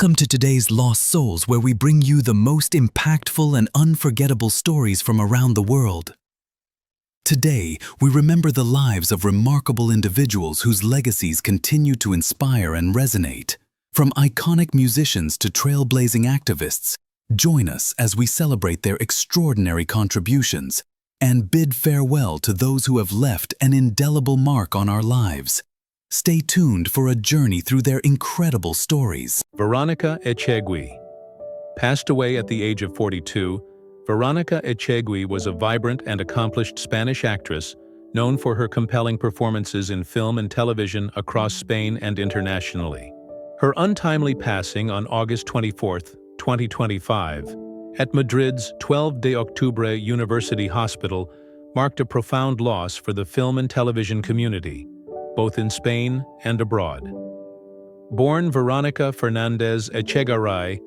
Welcome to today's Lost Souls, where we bring you the most impactful and unforgettable stories from around the world. Today, we remember the lives of remarkable individuals whose legacies continue to inspire and resonate. From iconic musicians to trailblazing activists, join us as we celebrate their extraordinary contributions and bid farewell to those who have left an indelible mark on our lives. Stay tuned for a journey through their incredible stories. Veronica Echegui. Passed away at the age of 42, Veronica Echegui was a vibrant and accomplished Spanish actress known for her compelling performances in film and television across Spain and internationally. Her untimely passing on August 24, 2025, at Madrid's 12 de Octubre University Hospital marked a profound loss for the film and television community, both in Spain and abroad. Born Veronica Fernandez Echegaray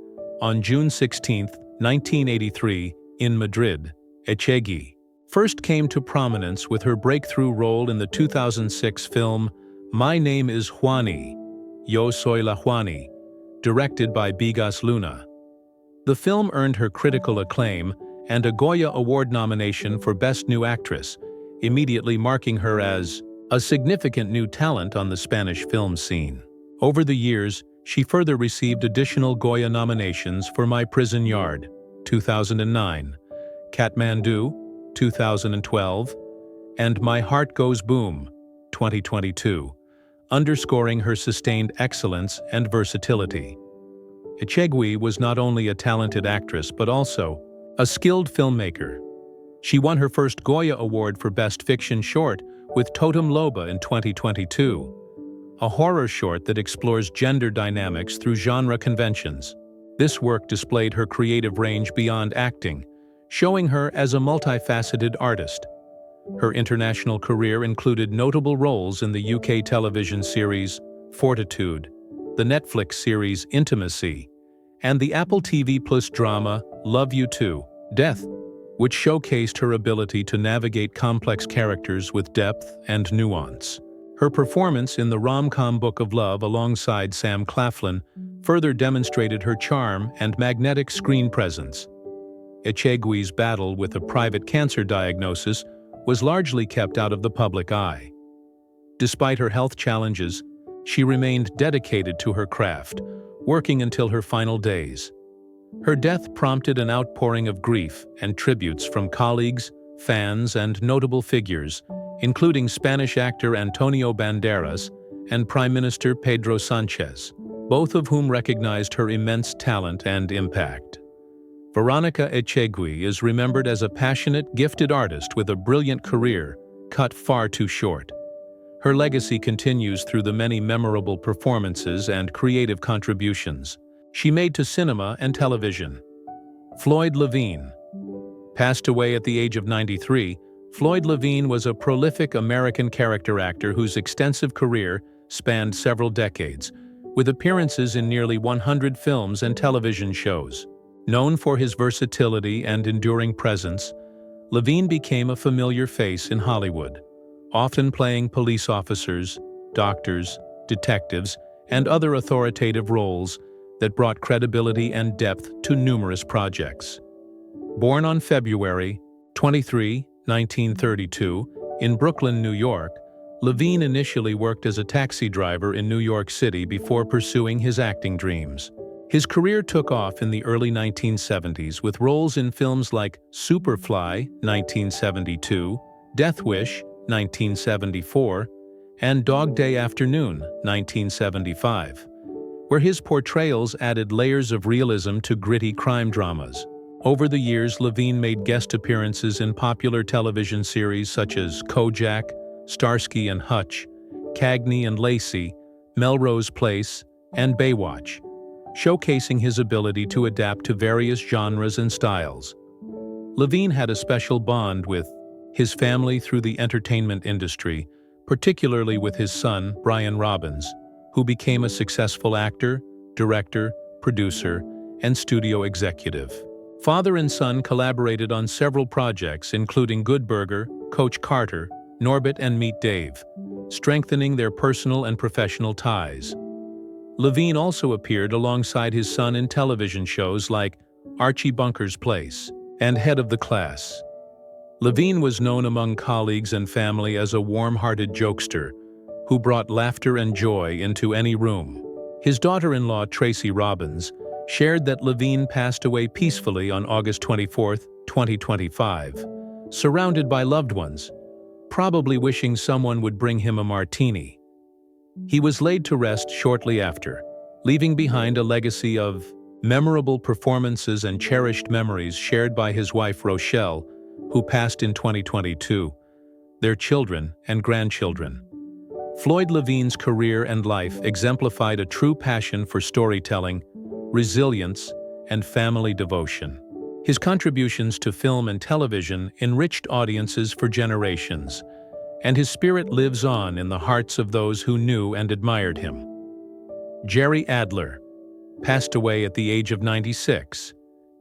on June 16, 1983, in Madrid, Echegui first came to prominence with her breakthrough role in the 2006 film My Name is Juani, Yo Soy la Juani, directed by Bigas Luna. The film earned her critical acclaim and a Goya Award nomination for Best New Actress, immediately marking her as a significant new talent on the Spanish film scene. Over the years, she further received additional Goya nominations for My Prison Yard, 2009, Kathmandu, 2012, and My Heart Goes Boom, 2022, underscoring her sustained excellence and versatility. Echegui was not only a talented actress but also a skilled filmmaker. She won her first Goya Award for Best Fiction Short with Totem Loba in 2022, a horror short that explores gender dynamics through genre conventions. This work displayed her creative range beyond acting, showing her as a multifaceted artist. Her international career included notable roles in the UK television series Fortitude, the Netflix series Intimacy, and the Apple TV Plus drama Love You Too, Death, which showcased her ability to navigate complex characters with depth and nuance. Her performance in the rom-com Book of Love alongside Sam Claflin further demonstrated her charm and magnetic screen presence. Echegui's battle with a private cancer diagnosis was largely kept out of the public eye. Despite her health challenges, she remained dedicated to her craft, working until her final days. Her death prompted an outpouring of grief and tributes from colleagues, fans, and notable figures, including Spanish actor Antonio Banderas and Prime Minister Pedro Sanchez, both of whom recognized her immense talent and impact. Veronica Echegui is remembered as a passionate, gifted artist with a brilliant career cut far too short. Her legacy continues through the many memorable performances and creative contributions she made to cinema and television. Floyd Levine. Passed away at the age of 93, Floyd Levine was a prolific American character actor whose extensive career spanned several decades, with appearances in nearly 100 films and television shows. Known for his versatility and enduring presence, Levine became a familiar face in Hollywood, often playing police officers, doctors, detectives, and other authoritative roles that brought credibility and depth to numerous projects. Born on February 23, 1932, in Brooklyn, New York, Levine initially worked as a taxi driver in New York City before pursuing his acting dreams. His career took off in the early 1970s with roles in films like Superfly, 1972, Death Wish, 1974, and Dog Day Afternoon, 1975, where his portrayals added layers of realism to gritty crime dramas. Over the years, Levine made guest appearances in popular television series such as Kojak, Starsky and Hutch, Cagney and Lacey, Melrose Place, and Baywatch, showcasing his ability to adapt to various genres and styles. Levine had a special bond with his family through the entertainment industry, particularly with his son, Brian Robbins, who became a successful actor, director, producer, and studio executive. Father and son collaborated on several projects including Good Burger, Coach Carter, Norbit and Meet Dave, strengthening their personal and professional ties. Levine also appeared alongside his son in television shows like Archie Bunker's Place and Head of the Class. Levine was known among colleagues and family as a warm-hearted jokester who brought laughter and joy into any room. His daughter-in-law, Tracy Robbins, shared that Levine passed away peacefully on August 24, 2025, surrounded by loved ones, probably wishing someone would bring him a martini. He was laid to rest shortly after, leaving behind a legacy of memorable performances and cherished memories shared by his wife Rochelle, who passed in 2022, their children and grandchildren. Floyd Levine's career and life exemplified a true passion for storytelling, resilience, and family devotion. His contributions to film and television enriched audiences for generations, and his spirit lives on in the hearts of those who knew and admired him. Jerry Adler passed away at the age of 96.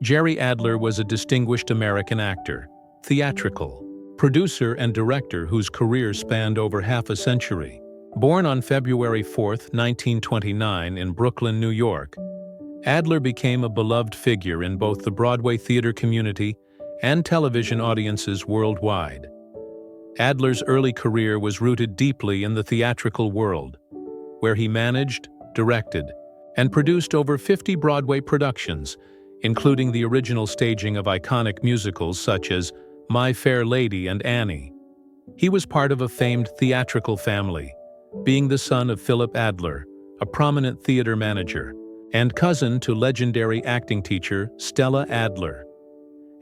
Jerry Adler was a distinguished American actor, theatrical, producer and director whose career spanned over half a century. Born on February 4, 1929 in Brooklyn, New York, Adler became a beloved figure in both the Broadway theater community and television audiences worldwide. Adler's early career was rooted deeply in the theatrical world, where he managed, directed, and produced over 50 Broadway productions, including the original staging of iconic musicals such as My Fair Lady and Annie. He was part of a famed theatrical family, being the son of Philip Adler, a prominent theater manager, and cousin to legendary acting teacher Stella Adler.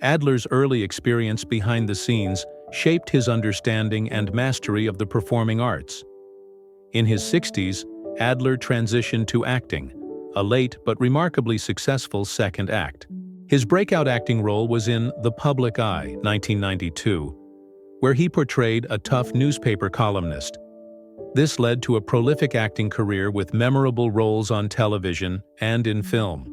Adler's early experience behind the scenes shaped his understanding and mastery of the performing arts. In his 60s, Adler transitioned to acting, a late but remarkably successful second act. His breakout acting role was in The Public Eye, 1992, where he portrayed a tough newspaper columnist. This led to a prolific acting career with memorable roles on television and in film.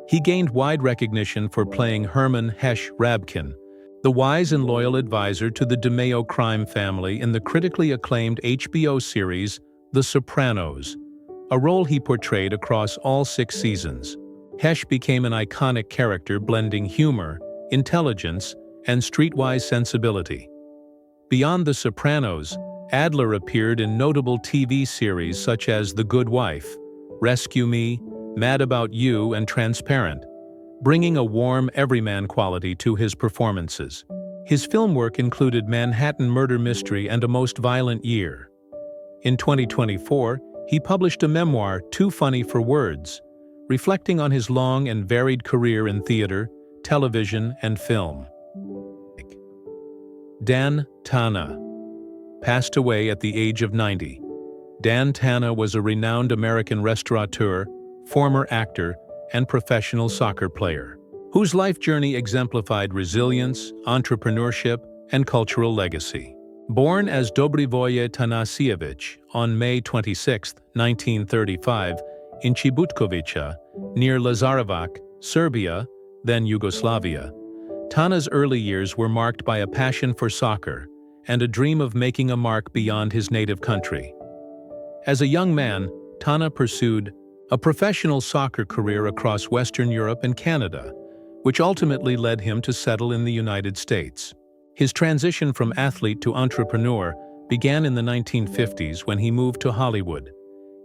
He gained wide recognition for playing Herman Hesh Rabkin, the wise and loyal advisor to the DeMeo crime family in the critically acclaimed HBO series The Sopranos, a role he portrayed across all 6 seasons. Hesh became an iconic character blending humor, intelligence, and streetwise sensibility. Beyond The Sopranos, Adler appeared in notable TV series such as The Good Wife, Rescue Me, Mad About You, and Transparent, bringing a warm everyman quality to his performances. His film work included Manhattan Murder Mystery and A Most Violent Year. In 2024, he published a memoir, Too Funny for Words, reflecting on his long and varied career in theater, television, and film. Dan Tana passed away at the age of 90. Dan Tana was a renowned American restaurateur, former actor, and professional soccer player, whose life journey exemplified resilience, entrepreneurship, and cultural legacy. Born as Dobrivoje Tanasiewicz on May 26, 1935, in Chibutkovica, near Lazarevac, Serbia, then Yugoslavia, Tana's early years were marked by a passion for soccer and a dream of making a mark beyond his native country. As a young man, Tana pursued a professional soccer career across Western Europe and Canada, which ultimately led him to settle in the United States. His transition from athlete to entrepreneur began in the 1950s when he moved to Hollywood,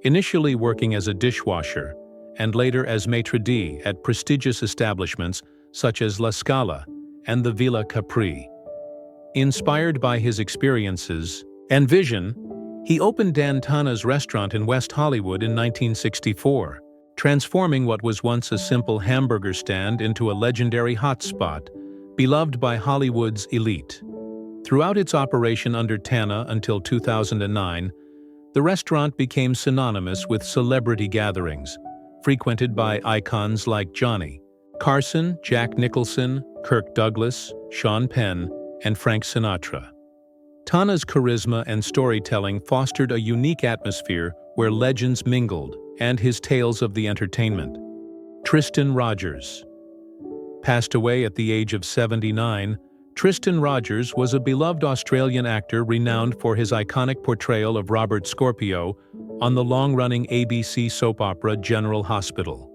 initially working as a dishwasher and later as maitre d' at prestigious establishments such as La Scala and the Villa Capri. Inspired by his experiences and vision, he opened Dan Tana's restaurant in West Hollywood in 1964, transforming what was once a simple hamburger stand into a legendary hotspot, beloved by Hollywood's elite. Throughout its operation under Tana until 2009, the restaurant became synonymous with celebrity gatherings, frequented by icons like Johnny Carson, Jack Nicholson, Kirk Douglas, Sean Penn, and Frank Sinatra. Tana's charisma and storytelling fostered a unique atmosphere where legends mingled, and his tales of the entertainment. Tristan Rogers passed away at the age of 79. Tristan Rogers was a beloved Australian actor renowned for his iconic portrayal of Robert Scorpio, on the long-running ABC soap opera General Hospital.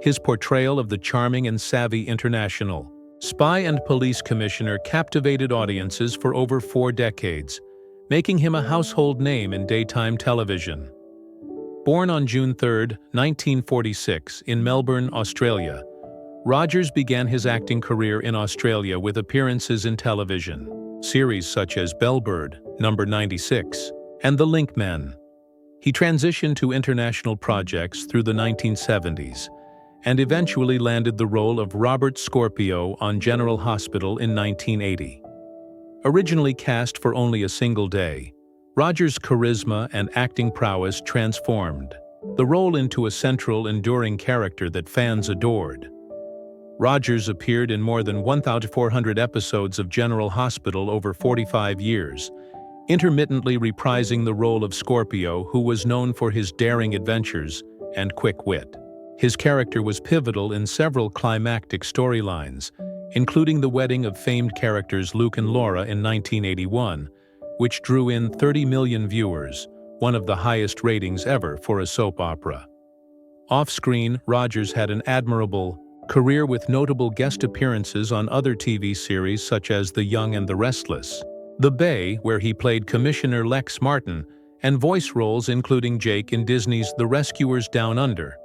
His portrayal of the charming and savvy international spy and police commissioner captivated audiences for over 4 decades, making him a household name in daytime television. Born on June 3, 1946, in Melbourne, Australia, Rogers began his acting career in Australia with appearances in television, series such as Bellbird, Number 96, and The Link Men. He transitioned to international projects through the 1970s, and eventually landed the role of Robert Scorpio on General Hospital in 1980. Originally cast for only a single day, Rogers' charisma and acting prowess transformed the role into a central, enduring character that fans adored. Rogers appeared in more than 1,400 episodes of General Hospital over 45 years, intermittently reprising the role of Scorpio, who was known for his daring adventures and quick wit. His character was pivotal in several climactic storylines, including the wedding of famed characters Luke and Laura in 1981, which drew in 30 million viewers, one of the highest ratings ever for a soap opera. Off-screen, Rogers had an admirable career with notable guest appearances on other TV series such as The Young and the Restless, The Bay, where he played Commissioner Lex Martin, and voice roles including Jake in Disney's The Rescuers Down Under.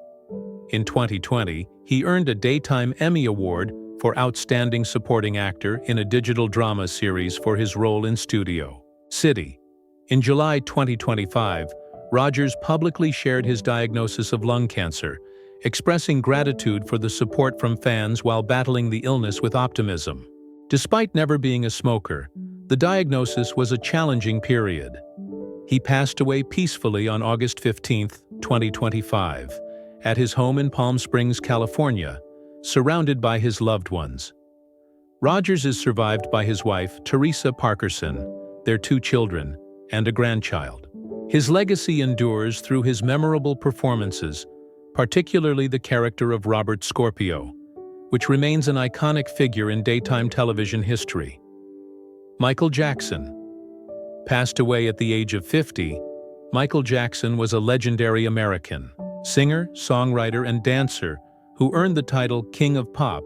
In 2020, he earned a Daytime Emmy Award for Outstanding Supporting Actor in a digital drama series for his role in Studio City. In July 2025, Rogers publicly shared his diagnosis of lung cancer, expressing gratitude for the support from fans while battling the illness with optimism. Despite never being a smoker, the diagnosis was a challenging period. He passed away peacefully on August 15, 2025, at his home in Palm Springs, California, surrounded by his loved ones. Rogers is survived by his wife, Teresa Parkerson, their 2 children, and a grandchild. His legacy endures through his memorable performances, particularly the character of Robert Scorpio, which remains an iconic figure in daytime television history. Michael Jackson. Passed away at the age of 50, Michael Jackson was a legendary American singer, songwriter, and dancer who earned the title King of Pop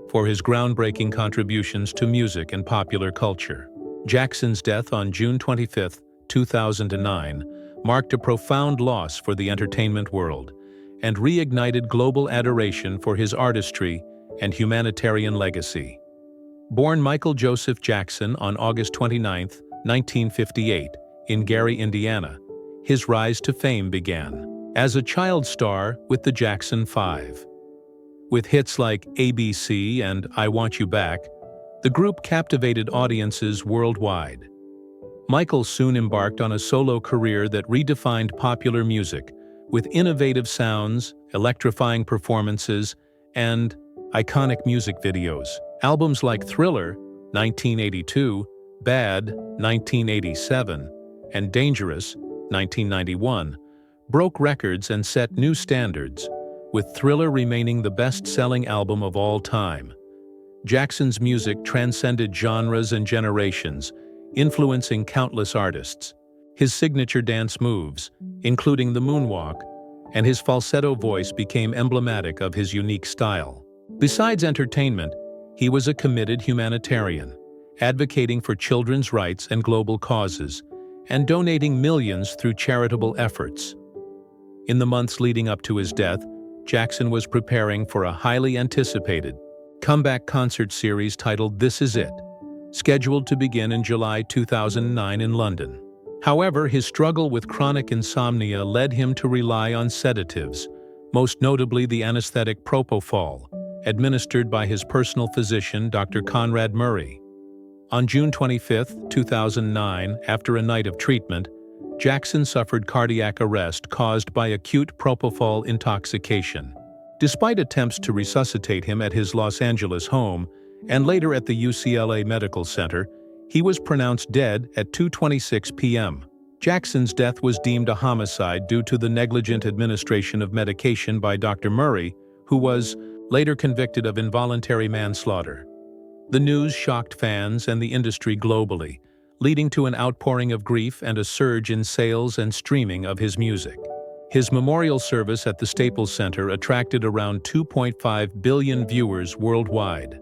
for his groundbreaking contributions to music and popular culture. Jackson's death on June 25, 2009, marked a profound loss for the entertainment world and reignited global adoration for his artistry and humanitarian legacy. Born Michael Joseph Jackson on August 29, 1958, in Gary, Indiana, his rise to fame began as a child star with the Jackson 5. With hits like ABC and I Want You Back, the group captivated audiences worldwide. Michael soon embarked on a solo career that redefined popular music with innovative sounds, electrifying performances, and iconic music videos. Albums like Thriller, 1982, Bad, 1987, and Dangerous, 1991, broke records and set new standards, with Thriller remaining the best-selling album of all time. Jackson's music transcended genres and generations, influencing countless artists. His signature dance moves, including the moonwalk, and his falsetto voice became emblematic of his unique style. Besides entertainment, he was a committed humanitarian, advocating for children's rights and global causes, and donating millions through charitable efforts. In the months leading up to his death, Jackson was preparing for a highly anticipated comeback concert series titled This Is It, scheduled to begin in July 2009 in London. However, his struggle with chronic insomnia led him to rely on sedatives, most notably the anesthetic propofol, administered by his personal physician, Dr. Conrad Murray. On June 25, 2009, after a night of treatment, Jackson suffered cardiac arrest caused by acute propofol intoxication. Despite attempts to resuscitate him at his Los Angeles home and later at the UCLA Medical Center, he was pronounced dead at 2:26 p.m. Jackson's death was deemed a homicide due to the negligent administration of medication by Dr. Murray, who was later convicted of involuntary manslaughter. The news shocked fans and the industry globally, leading to an outpouring of grief and a surge in sales and streaming of his music. His memorial service at the Staples Center attracted around 2.5 billion viewers worldwide.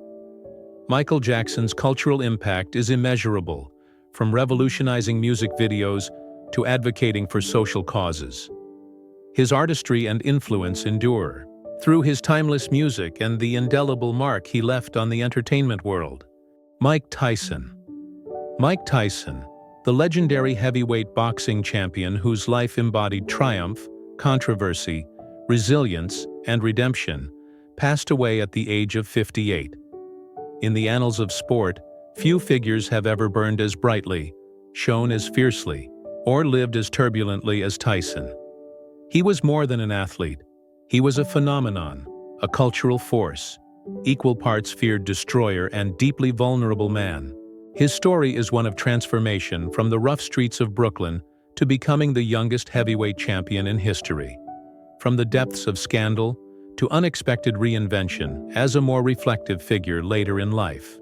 Michael Jackson's cultural impact is immeasurable, from revolutionizing music videos to advocating for social causes. His artistry and influence endure through his timeless music and the indelible mark he left on the entertainment world. Mike Tyson. Mike Tyson, the legendary heavyweight boxing champion whose life embodied triumph, controversy, resilience, and redemption, passed away at the age of 58. In the annals of sport, few figures have ever burned as brightly, shone as fiercely, or lived as turbulently as Tyson. He was more than an athlete. He was a phenomenon, a cultural force, equal parts feared destroyer and deeply vulnerable man. His story is one of transformation from the rough streets of Brooklyn to becoming the youngest heavyweight champion in history. From the depths of scandal to unexpected reinvention as a more reflective figure later in life.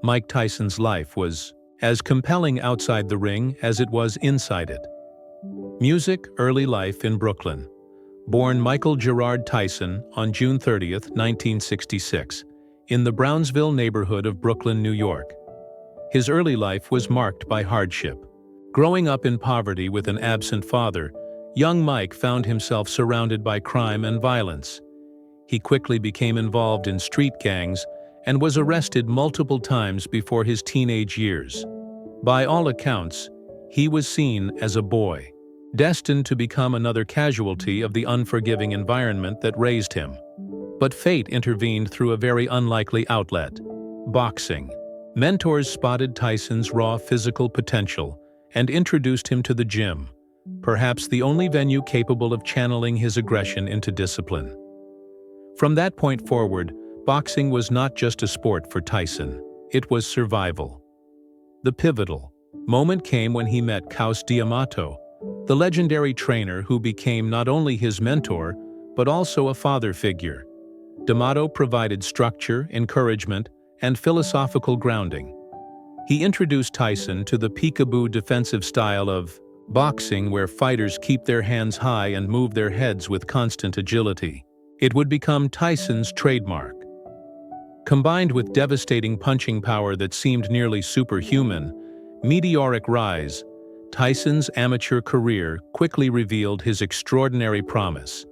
Mike Tyson's life was as compelling outside the ring as it was inside it. Music, early life in Brooklyn. Born Michael Gerard Tyson on June 30, 1966, in the Brownsville neighborhood of Brooklyn, New York. His early life was marked by hardship. Growing up in poverty with an absent father, young Mike found himself surrounded by crime and violence. He quickly became involved in street gangs and was arrested multiple times before his teenage years. By all accounts, he was seen as a boy, destined to become another casualty of the unforgiving environment that raised him. But fate intervened through a very unlikely outlet: boxing. Mentors spotted Tyson's raw physical potential and introduced him to the gym, perhaps the only venue capable of channeling his aggression into discipline. From that point forward, boxing was not just a sport for Tyson, it was survival. The pivotal moment came when he met Caus D'Amato, the legendary trainer who became not only his mentor, but also a father figure. D'Amato provided structure, encouragement, and philosophical grounding. He introduced Tyson to the peekaboo defensive style of boxing where fighters keep their hands high and move their heads with constant agility. It would become Tyson's trademark. Combined with devastating punching power that seemed nearly superhuman, meteoric rise, Tyson's amateur career quickly revealed his extraordinary promise.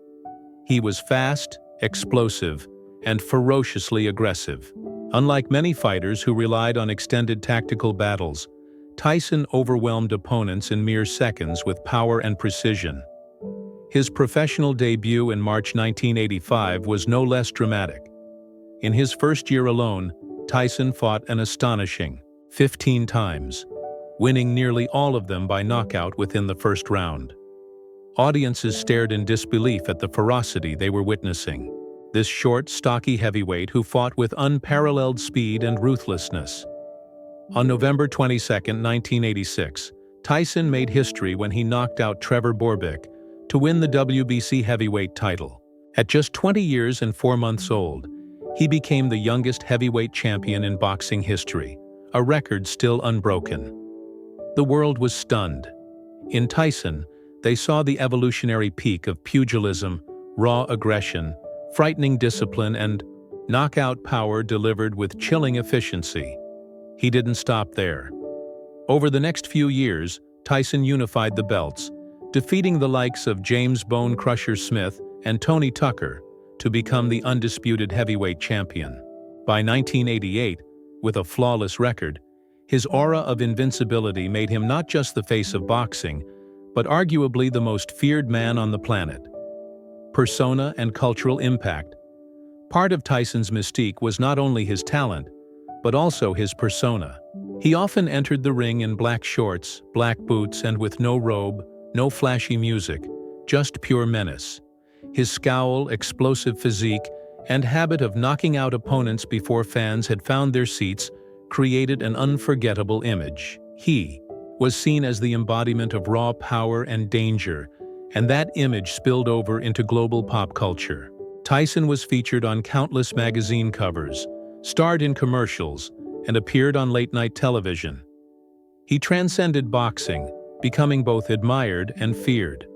He was fast, explosive, and ferociously aggressive. Unlike many fighters who relied on extended tactical battles, Tyson overwhelmed opponents in mere seconds with power and precision. His professional debut in March 1985 was no less dramatic. In his first year alone, Tyson fought an astonishing 15 times, winning nearly all of them by knockout within the first round. Audiences stared in disbelief at the ferocity they were witnessing. This short, stocky heavyweight who fought with unparalleled speed and ruthlessness. On November 22, 1986, Tyson made history when he knocked out Trevor Borbick to win the WBC heavyweight title. At just 20 years and 4 months old, he became the youngest heavyweight champion in boxing history, a record still unbroken. The world was stunned. In Tyson, they saw the evolutionary peak of pugilism, raw aggression, frightening discipline, and knockout power delivered with chilling efficiency. He didn't stop there. Over the next few years, Tyson unified the belts, defeating the likes of James Bone Crusher Smith and Tony Tucker to become the undisputed heavyweight champion. By 1988, with a flawless record, his aura of invincibility made him not just the face of boxing, but arguably the most feared man on the planet. Persona and cultural impact. Part of Tyson's mystique was not only his talent, but also his persona. He often entered the ring in black shorts, black boots, and with no robe, no flashy music, just pure menace. His scowl, explosive physique, and habit of knocking out opponents before fans had found their seats created an unforgettable image. He was seen as the embodiment of raw power and danger, and that image spilled over into global pop culture. Tyson was featured on countless magazine covers, starred in commercials, and appeared on late-night television. He transcended boxing, becoming both admired and feared.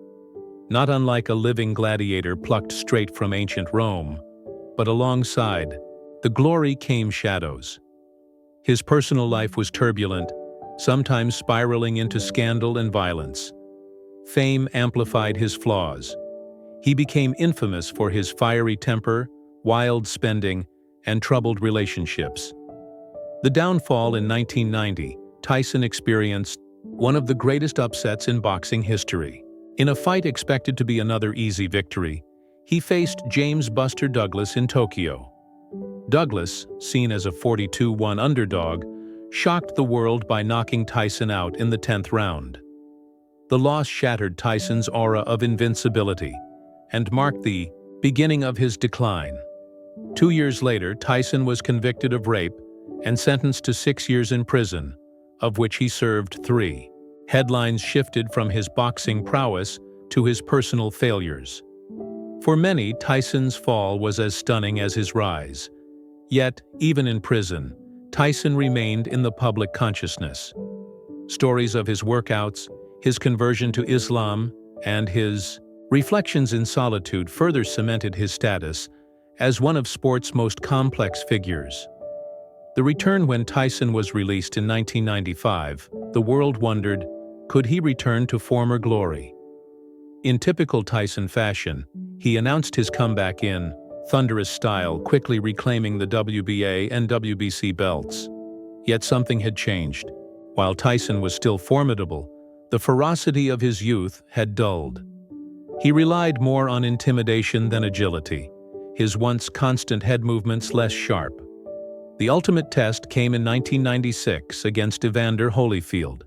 not unlike a living gladiator plucked straight from ancient Rome. But alongside the glory came shadows. His personal life was turbulent, sometimes spiraling into scandal and violence. Fame amplified his flaws. He became infamous for his fiery temper, wild spending, and troubled relationships. The downfall in 1990, Tyson experienced one of the greatest upsets in boxing history. In a fight expected to be another easy victory, he faced James Buster Douglas in Tokyo. Douglas, seen as a 42-1 underdog, shocked the world by knocking Tyson out in the 10th round. The loss shattered Tyson's aura of invincibility and marked the beginning of his decline. 2 years later, Tyson was convicted of rape and sentenced to 6 years in prison, of which he served 3. Headlines shifted from his boxing prowess to his personal failures. For many, Tyson's fall was as stunning as his rise. Yet, even in prison, Tyson remained in the public consciousness. Stories of his workouts, his conversion to Islam, and his reflections in solitude further cemented his status as one of sport's most complex figures. The return when Tyson was released in 1995, the world wondered, could he return to former glory? In typical Tyson fashion, he announced his comeback in thunderous style, quickly reclaiming the WBA and WBC belts. Yet something had changed. While Tyson was still formidable, the ferocity of his youth had dulled. He relied more on intimidation than agility, his once constant head movements less sharp. The ultimate test came in 1996 against Evander Holyfield.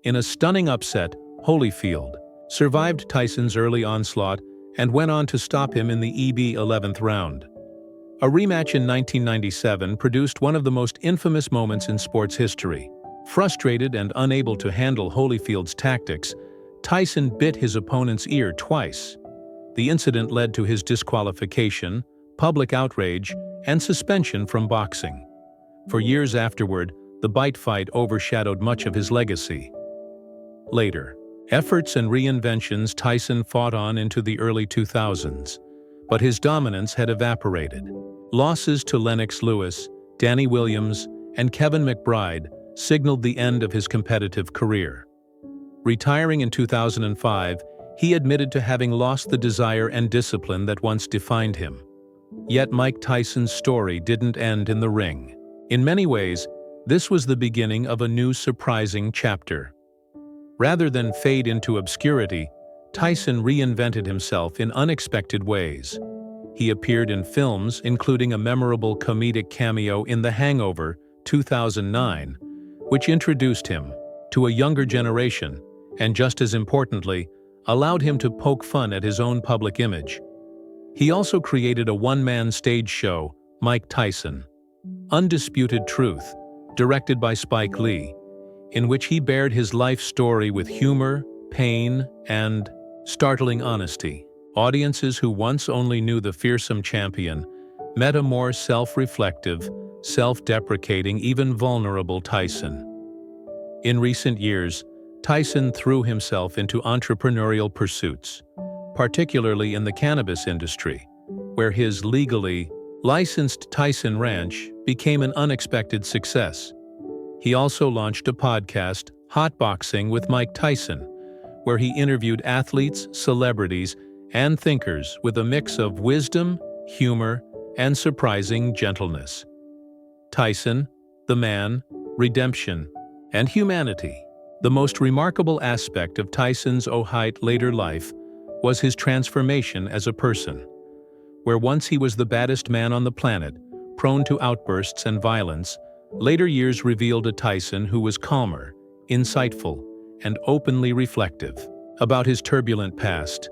In a stunning upset, Holyfield survived Tyson's early onslaught and went on to stop him in the EB 11th round. A rematch in 1997 produced one of the most infamous moments in sports history. Frustrated and unable to handle Holyfield's tactics, Tyson bit his opponent's ear twice. The incident led to his disqualification, public outrage, and suspension from boxing. For years afterward, the bite fight overshadowed much of his legacy. Later, efforts and reinventions Tyson fought on into the early 2000s, but his dominance had evaporated. Losses to Lennox Lewis, Danny Williams, and Kevin McBride signaled the end of his competitive career. Retiring in 2005, he admitted to having lost the desire and discipline that once defined him. Yet Mike Tyson's story didn't end in the ring. In many ways, this was the beginning of a new surprising chapter. Rather than fade into obscurity, Tyson reinvented himself in unexpected ways. He appeared in films, including a memorable comedic cameo in The Hangover, 2009, which introduced him to a younger generation and, just as importantly, allowed him to poke fun at his own public image. He also created a one-man stage show, Mike Tyson, Undisputed Truth, directed by Spike Lee, in which he bared his life story with humor, pain, and startling honesty. Audiences who once only knew the fearsome champion met a more self-reflective, self-deprecating, even vulnerable Tyson. In recent years, Tyson threw himself into entrepreneurial pursuits, particularly in the cannabis industry, where his legally licensed Tyson Ranch became an unexpected success. He also launched a podcast, Hot Boxing with Mike Tyson, where he interviewed athletes, celebrities, and thinkers with a mix of wisdom, humor, and surprising gentleness. Tyson, the man, redemption, and humanity. The most remarkable aspect of Tyson's later life was his transformation as a person. Where once he was the baddest man on the planet, prone to outbursts and violence, later years revealed a Tyson who was calmer, insightful, and openly reflective about his turbulent past.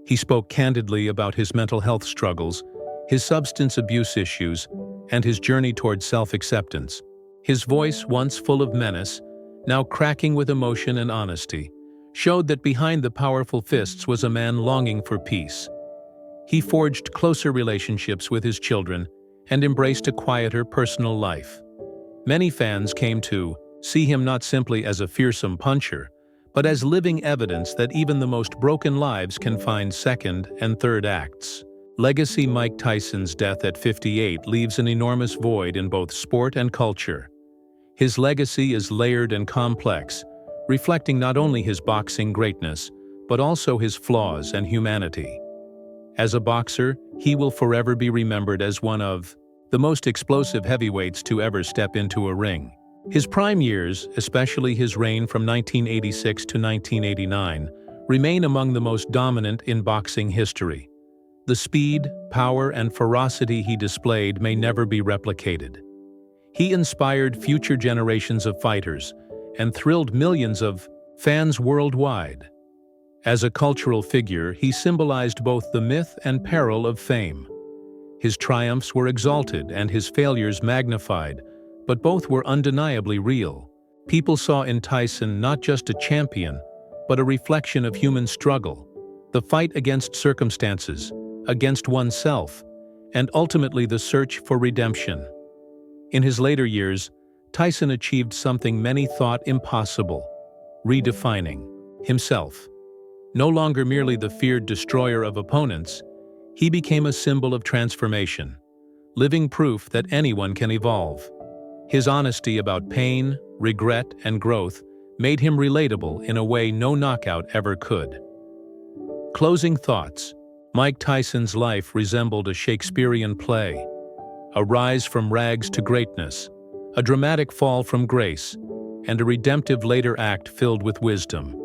He spoke candidly about his mental health struggles, his substance abuse issues, and his journey towards self-acceptance. His voice, once full of menace, now cracking with emotion and honesty, showed that behind the powerful fists was a man longing for peace. He forged closer relationships with his children and embraced a quieter personal life. Many fans came to see him not simply as a fearsome puncher, but as living evidence that even the most broken lives can find second and third acts. Legacy: Mike Tyson's death at 58 leaves an enormous void in both sport and culture. His legacy is layered and complex, reflecting not only his boxing greatness, but also his flaws and humanity. As a boxer, he will forever be remembered as one of the most explosive heavyweights to ever step into a ring. His prime years, especially his reign from 1986 to 1989, remain among the most dominant in boxing history. The speed, power, and ferocity he displayed may never be replicated. He inspired future generations of fighters and thrilled millions of fans worldwide. As a cultural figure, he symbolized both the myth and peril of fame. His triumphs were exalted and his failures magnified, but both were undeniably real. People saw in Tyson not just a champion, but a reflection of human struggle, the fight against circumstances, against oneself, and ultimately the search for redemption. In his later years, Tyson achieved something many thought impossible: redefining himself. No longer merely the feared destroyer of opponents, he became a symbol of transformation, living proof that anyone can evolve. His honesty about pain, regret, and growth made him relatable in a way no knockout ever could. Closing thoughts: Mike Tyson's life resembled a Shakespearean play, a rise from rags to greatness, a dramatic fall from grace, and a redemptive later act filled with wisdom.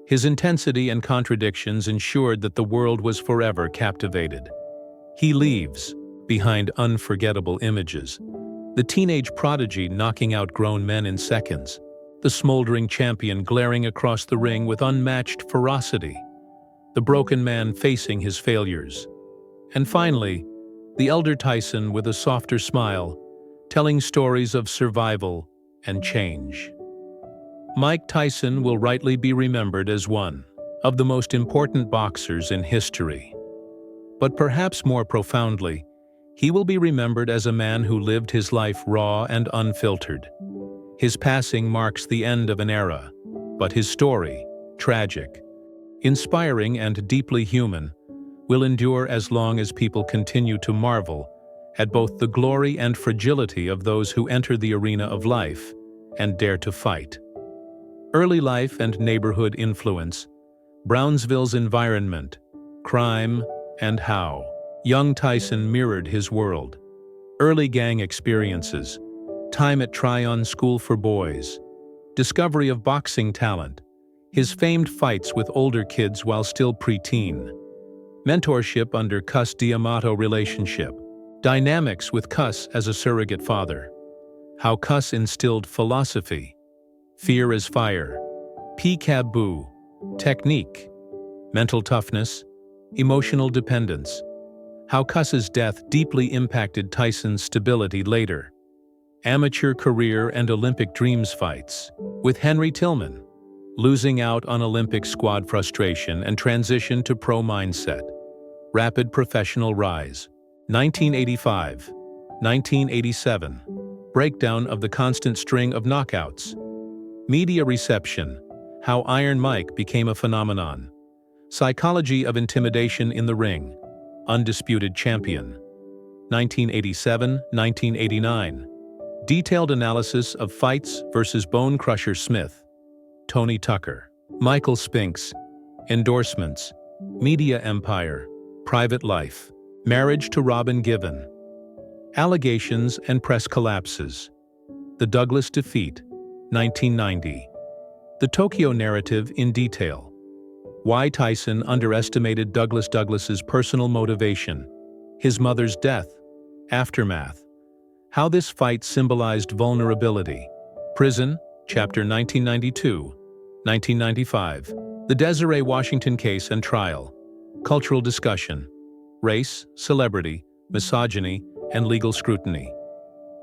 His intensity and contradictions ensured that the world was forever captivated. He leaves behind unforgettable images: the teenage prodigy knocking out grown men in seconds, the smoldering champion glaring across the ring with unmatched ferocity, the broken man facing his failures, and finally, the elder Tyson with a softer smile, telling stories of survival and change. Mike Tyson will rightly be remembered as one of the most important boxers in history. But perhaps more profoundly, he will be remembered as a man who lived his life raw and unfiltered. His passing marks the end of an era, but his story, tragic, inspiring, and deeply human, will endure as long as people continue to marvel at both the glory and fragility of those who enter the arena of life and dare to fight. Early life and neighborhood influence: Brownsville's environment, crime, and how young Tyson mirrored his world. Early gang experiences: time at Tryon School for Boys, discovery of boxing talent, his famed fights with older kids while still preteen, mentorship under Cus D'Amato relationship, dynamics with Cus as a surrogate father, how Cus instilled philosophy, fear as fire, peekaboo, technique, mental toughness, emotional dependence, how Cus's death deeply impacted Tyson's stability later, amateur career and Olympic dreams fights, with Henry Tillman, losing out on Olympic squad frustration and transition to pro mindset, rapid professional rise, 1985, 1987, breakdown of the constant string of knockouts, media reception, how Iron Mike became a phenomenon, psychology of intimidation in the ring, undisputed champion, 1987, 1989, detailed analysis of fights versus Bone Crusher Smith, Tony Tucker, Michael Spinks, endorsements, media empire, private life, marriage to Robin Given, allegations and press collapses, the Douglas defeat, 1990, the Tokyo narrative in detail, why Tyson underestimated Douglas's personal motivation, his mother's death, aftermath, how this fight symbolized vulnerability, prison, chapter 1992, 1995, the Desiree Washington case and trial, cultural discussion, race, celebrity, misogyny, and legal scrutiny,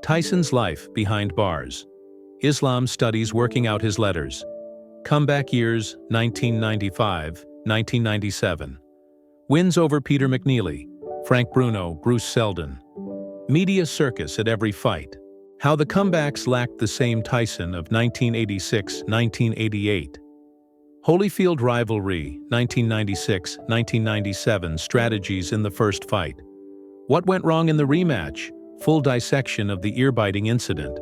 Tyson's life behind bars, Islam studies working out his letters, comeback years 1995, 1997, wins over Peter McNeely, Frank Bruno, Bruce Seldon, media circus at every fight, how the comebacks lacked the same Tyson of 1986, 1988, Holyfield rivalry, 1996-1997 strategies in the first fight. What went wrong in the rematch? Full dissection of the ear-biting incident.